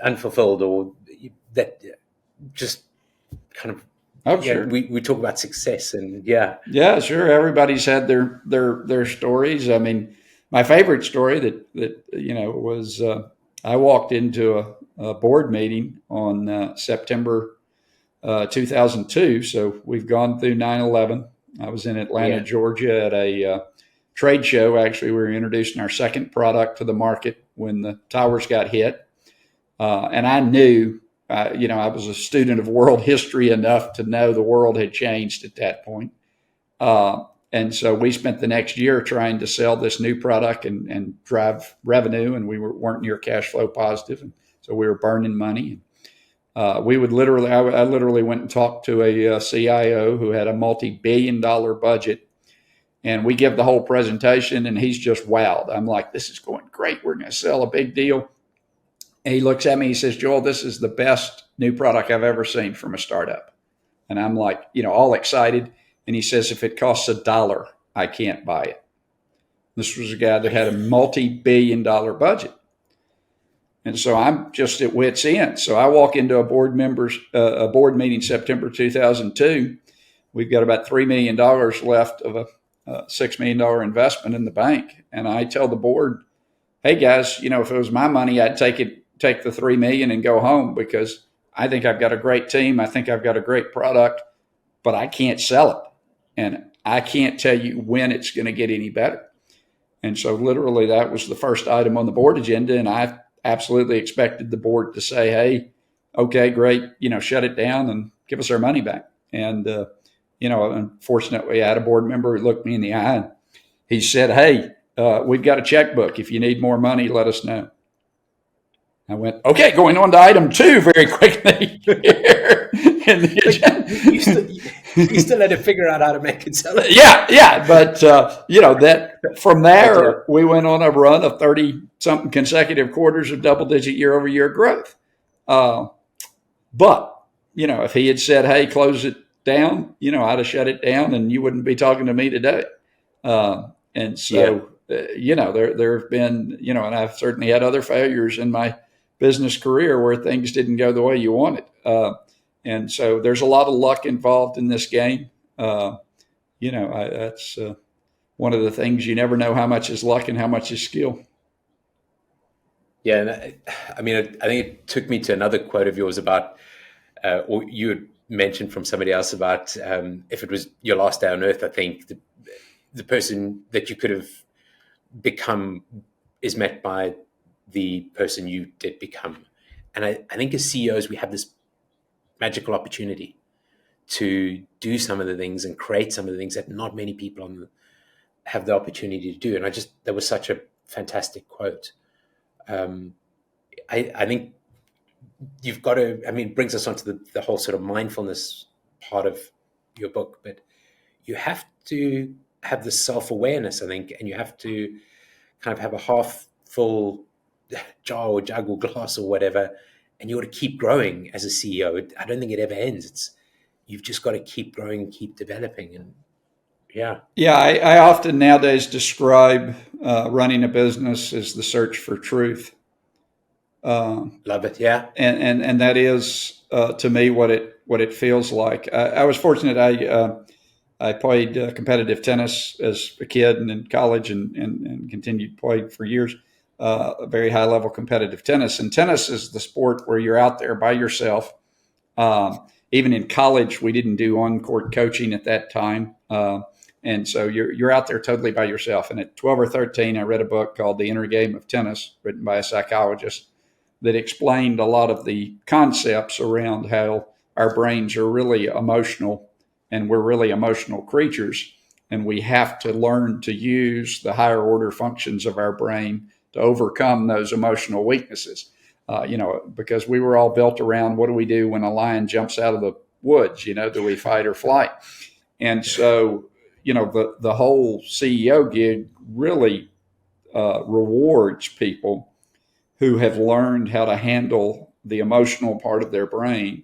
unfulfilled, or that just kind of, sure. We talk about success, and sure. Everybody's had their stories. My favorite story that was I walked into a board meeting on September 2002. So we've gone through 9/11. I was in Atlanta, Georgia, at a trade show. Actually, we were introducing our second product to the market when the towers got hit. And I knew, I was a student of world history enough to know the world had changed at that point. And so we spent the next year trying to sell this new product and drive revenue, and we weren't near cash flow positive. And so we were burning money. I literally went and talked to a CIO who had a multi-billion-dollar budget. And we give the whole presentation, and he's just wowed. I'm like, this is going great. We're going to sell a big deal. And he looks at me, he says, Joel, this is the best new product I've ever seen from a startup. And I'm like, all excited. And he says, if it costs $1, I can't buy it. This was a guy that had a multi-billion-dollar budget. And so I'm just at wit's end. So I walk into a board meeting September 2002. We've got about $3 million left of a $6 million investment in the bank. And I tell the board, hey guys, if it was my money, I'd take the 3 million and go home, because I think I've got a great team. I think I've got a great product, but I can't sell it. And I can't tell you when it's going to get any better. And so literally that was the first item on the board agenda. And I absolutely expected the board to say, hey, okay, great, shut it down and give us our money back. And, unfortunately, I had a board member who looked me in the eye and he said, hey, we've got a checkbook. If you need more money, let us know. I went, okay, going on to item 2 very quickly here in the agenda. You still had to figure out how to make it sell. Yeah. But, that from there, we went on a run of 30-something consecutive quarters of double-digit year-over-year growth. But, if he had said, hey, close it down, I'd have shut it down and you wouldn't be talking to me today. And so, there have been, and I've certainly had other failures in my business career where things didn't go the way you wanted. And so there's a lot of luck involved in this game. That's one of the things. You never know how much is luck and how much is skill. Yeah. And I think it took me to another quote of yours about, or you had mentioned from somebody else about if it was your last day on earth, I think the person that you could have become is met by the person you did become. And I think as CEOs, we have this magical opportunity to do some of the things and create some of the things that not many people have the opportunity to do. And that was such a fantastic quote. I think you've got to, it brings us onto the whole sort of mindfulness part of your book, but you have to have this self-awareness, I think, and you have to kind of have a half full jar or jug or glass or whatever, and you ought to keep growing as a CEO. I don't think it ever ends. You've just got to keep growing and keep developing. And I often nowadays describe running a business as the search for truth. Love it. Yeah. And that is to me what it feels like. I was fortunate. I played competitive tennis as a kid and in college and continued to play for years. Very high level competitive tennis. And tennis is the sport where you're out there by yourself. Even in college, we didn't do on-court coaching at that time. And so you're out there totally by yourself. And at 12 or 13, I read a book called The Inner Game of Tennis, written by a psychologist, that explained a lot of the concepts around how our brains are really emotional, and we're really emotional creatures. And we have to learn to use the higher order functions of our brain to overcome those emotional weaknesses. Because we were all built around, what do we do when a lion jumps out of the woods? Do we fight or flight? And so, the whole CEO gig really rewards people who have learned how to handle the emotional part of their brain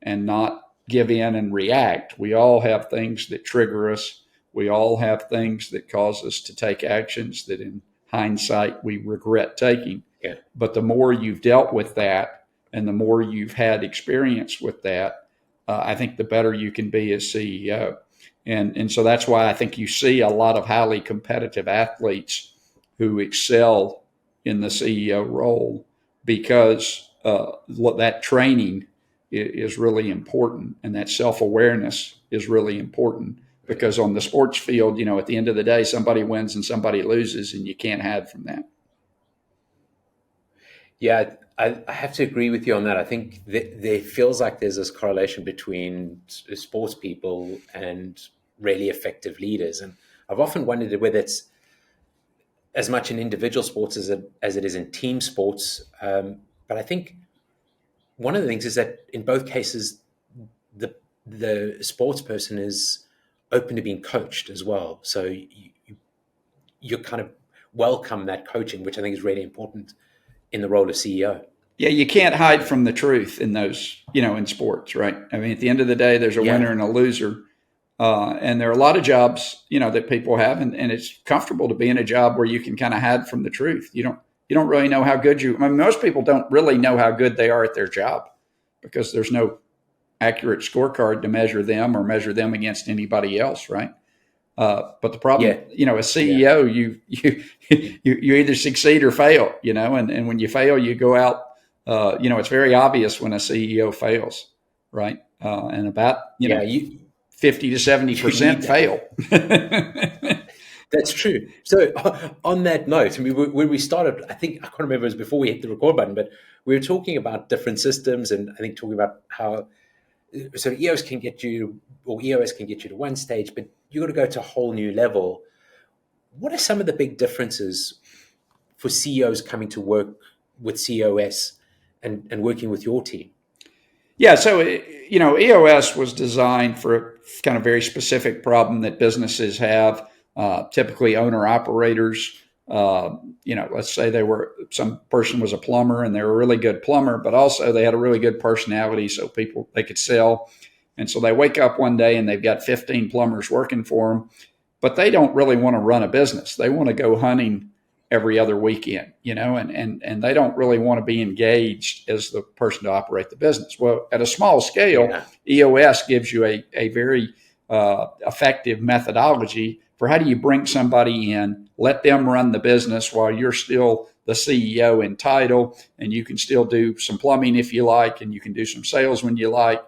and not give in and react. We all have things that trigger us. We all have things that cause us to take actions that in hindsight we regret taking. Yeah. But the more you've dealt with that and the more you've had experience with that, I think the better you can be as CEO. And so that's why I think you see a lot of highly competitive athletes who excel in the CEO role, because that training is really important, and that self-awareness is really important, because on the sports field, at the end of the day, somebody wins and somebody loses, and you can't hide from that. Yeah, I have to agree with you on that. I think there feels like there's this correlation between sports people and really effective leaders. And I've often wondered whether it's as much in individual sports as it is in team sports. But I think one of the things is that in both cases, the sports person is open to being coached as well. So you kind of welcome that coaching, which I think is really important in the role of CEO. Yeah, you can't hide from the truth in those, in sports, right? At the end of the day, there's a winner and a loser. And there are a lot of jobs, that people have, and it's comfortable to be in a job where you can kind of hide from the truth. You don't really know how good most people don't really know how good they are at their job, because there's no accurate scorecard to measure them or measure them against anybody else, right? But the problem, Yeah. as CEO, you either succeed or fail, and when you fail, you go out. It's very obvious when a CEO fails, right? And about Yeah, you 50 to 70% fail. That's true. So on that note, I mean, when we started, I can't remember, it was before we hit the record button, but we were talking about different systems, and I think talking about how EOS can get you to one stage, but you got to go to a whole new level. What are some of the big differences for CEOs coming to work with COS and working with your team? Yeah, so EOS was designed for a kind of very specific problem that businesses have. Typically, owner operators. Let's say some person was a plumber and they were a really good plumber, but also they had a really good personality, so they could sell. And so they wake up one day and they've got 15 plumbers working for them, but they don't really want to run a business. They want to go hunting every other weekend, and they don't really want to be engaged as the person to operate the business. Well, at a small scale, EOS gives you a very effective methodology for how do you bring somebody in, let them run the business while you're still the CEO in title, and you can still do some plumbing if you like, and you can do some sales when you like,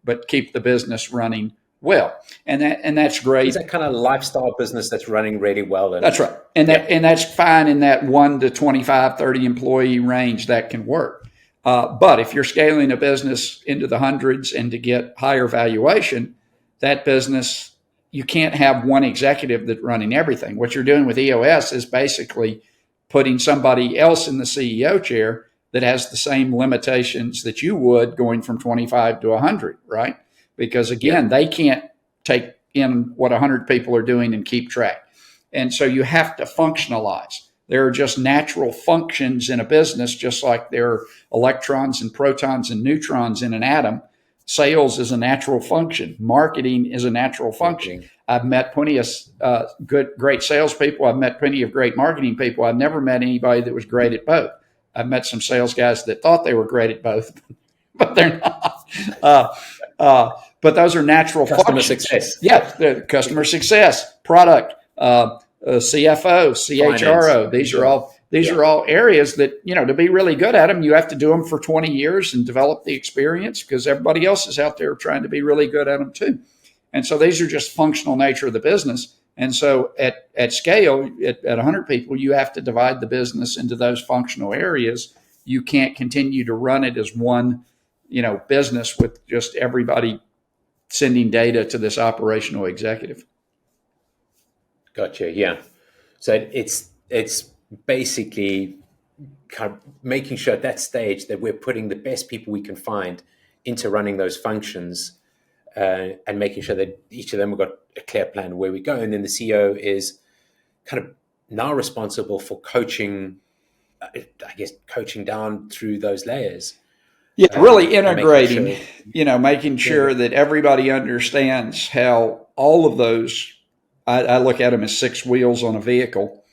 but keep the business running well, and that's great. It's that kind of lifestyle business that's running really well. That's right, and that's fine in that 1 to 25, 30 employee range. That can work, but if you're scaling a business into the hundreds and to get higher valuation, that business, you can't have one executive that's running everything. What you're doing with EOS is basically putting somebody else in the CEO chair that has the same limitations that you would going from 25 to 100, right? Because again, they can't take in what 100 people are doing and keep track. And so you have to functionalize. There are just natural functions in a business, just like there are electrons and protons and neutrons in an atom. Sales is a natural function. Marketing is a natural function. I've met plenty of great salespeople. I've met plenty of great marketing people. I've never met anybody that was great at both. I've met some sales guys that thought they were great at both, but they're not. But those are natural customer functions. Success. Yeah, the customer success, product, CFO, CHRO. Finance. These are all areas that, to be really good at them, you have to do them for 20 years and develop the experience, because everybody else is out there trying to be really good at them too. And so these are just functional nature of the business. And so at scale, at 100 people, you have to divide the business into those functional areas. You can't continue to run it as one, business with just everybody sending data to this operational executive. Gotcha. Yeah. So it's basically kind of making sure at that stage that we're putting the best people we can find into running those functions, and making sure that each of them have got a clear plan of where we go. And then the CEO is kind of now responsible for coaching down through those layers. Yeah, really integrating, making sure that everybody understands how all of those, I look at them as 6 wheels on a vehicle,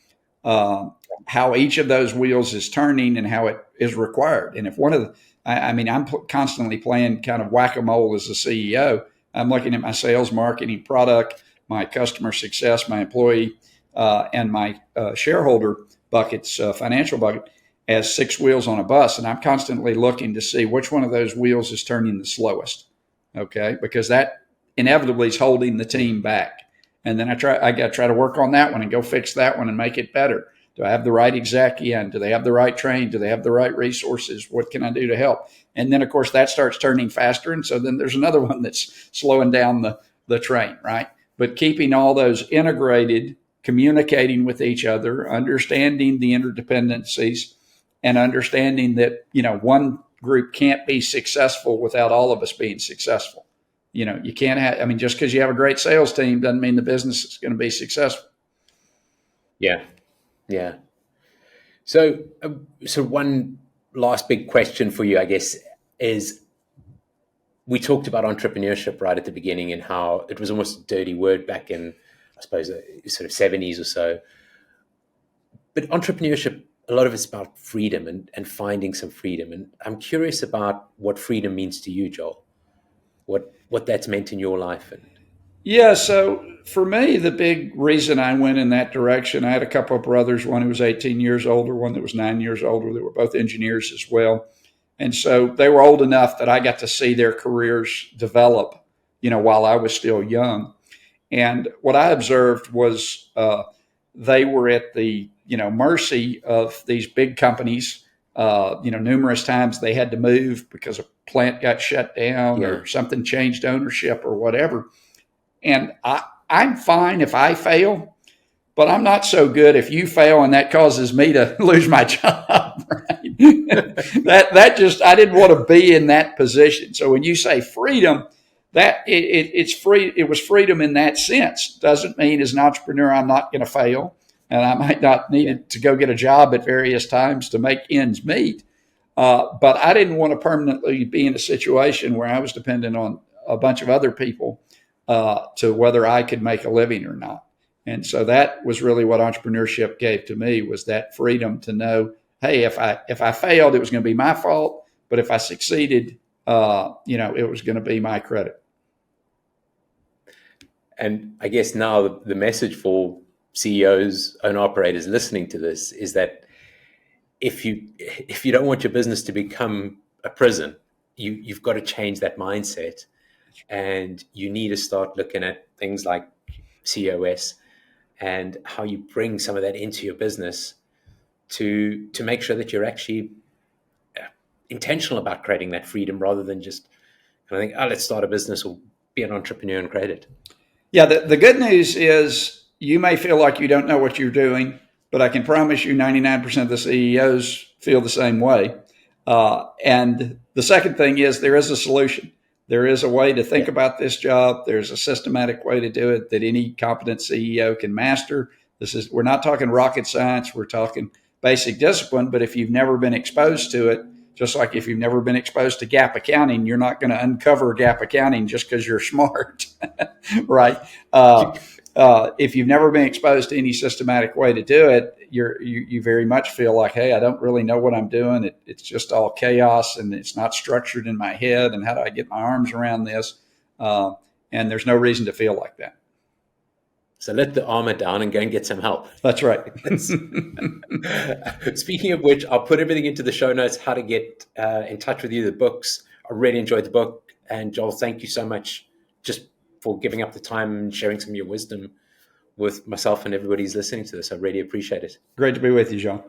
how each of those wheels is turning and how it is required. And if one of the, I'm constantly playing kind of whack-a-mole as a CEO. I'm looking at my sales, marketing, product, my customer success, my employee, and my shareholder buckets, financial bucket, as 6 wheels on a bus. And I'm constantly looking to see which one of those wheels is turning the slowest. Okay. Because that inevitably is holding the team back. And then I got to try to work on that one and go fix that one and make it better. Do I have the right exec in? Do they have the right train? Do they have the right resources? What can I do to help? And then, of course, that starts turning faster. And so then there's another one that's slowing down the train, right? But keeping all those integrated, communicating with each other, understanding the interdependencies, and understanding that, one group can't be successful without all of us being successful. You can't have, just because you have a great sales team doesn't mean the business is going to be successful. Yeah. Yeah. So one last big question for you, I guess, is we talked about entrepreneurship right at the beginning and how it was almost a dirty word back in, I suppose, sort of 70s or so. But entrepreneurship, a lot of it's about freedom and finding some freedom. And I'm curious about what freedom means to you, Joel. What that's meant in your life. Yeah, so for me, the big reason I went in that direction, I had a couple of brothers, one who was 18 years older, one that was 9 years older. They were both engineers as well. And so they were old enough that I got to see their careers develop, while I was still young. And what I observed was they were at the mercy of these big companies. Numerous times they had to move because a plant got shut down Yeah. or something changed ownership or whatever. And I'm fine if I fail, but I'm not so good if you fail and that causes me to lose my job. Right? that just I didn't want to be in that position. So when you say freedom, it's free. It was freedom in that sense. Doesn't mean as an entrepreneur I'm not going to fail, and I might not need to go get a job at various times to make ends meet. But I didn't want to permanently be in a situation where I was dependent on a bunch of other people to whether I could make a living or not. And so that was really what entrepreneurship gave to me, was that freedom to know, hey, if I failed, it was going to be my fault. But if I succeeded, it was going to be my credit. And I guess now the message for CEOs, owner operators listening to this is that if you don't want your business to become a prison, you've got to change that mindset, and you need to start looking at things like COS and how you bring some of that into your business to make sure that you're actually intentional about creating that freedom, rather than just kind of think, oh, let's start a business or be an entrepreneur and create it. Yeah, the good news is you may feel like you don't know what you're doing, but I can promise you 99% of the CEOs feel the same way. And the second thing is there is a solution. There is a way to think about this job. There's a systematic way to do it that any competent CEO can master. We're not talking rocket science. We're talking basic discipline. But if you've never been exposed to it, just like if you've never been exposed to gap accounting, you're not going to uncover gap accounting just because you're smart, right? If you've never been exposed to any systematic way to do it, you very much feel like, hey, I don't really know what I'm doing. It's just all chaos and it's not structured in my head. And how do I get my arms around this? And there's no reason to feel like that. So let the armor down and go and get some help. That's right. Speaking of which, I'll put everything into the show notes, how to get in touch with you, the books. I really enjoyed the book. And Joel, thank you so much just for giving up the time and sharing some of your wisdom with myself and everybody who's listening to this. I really appreciate it. Great to be with you, John.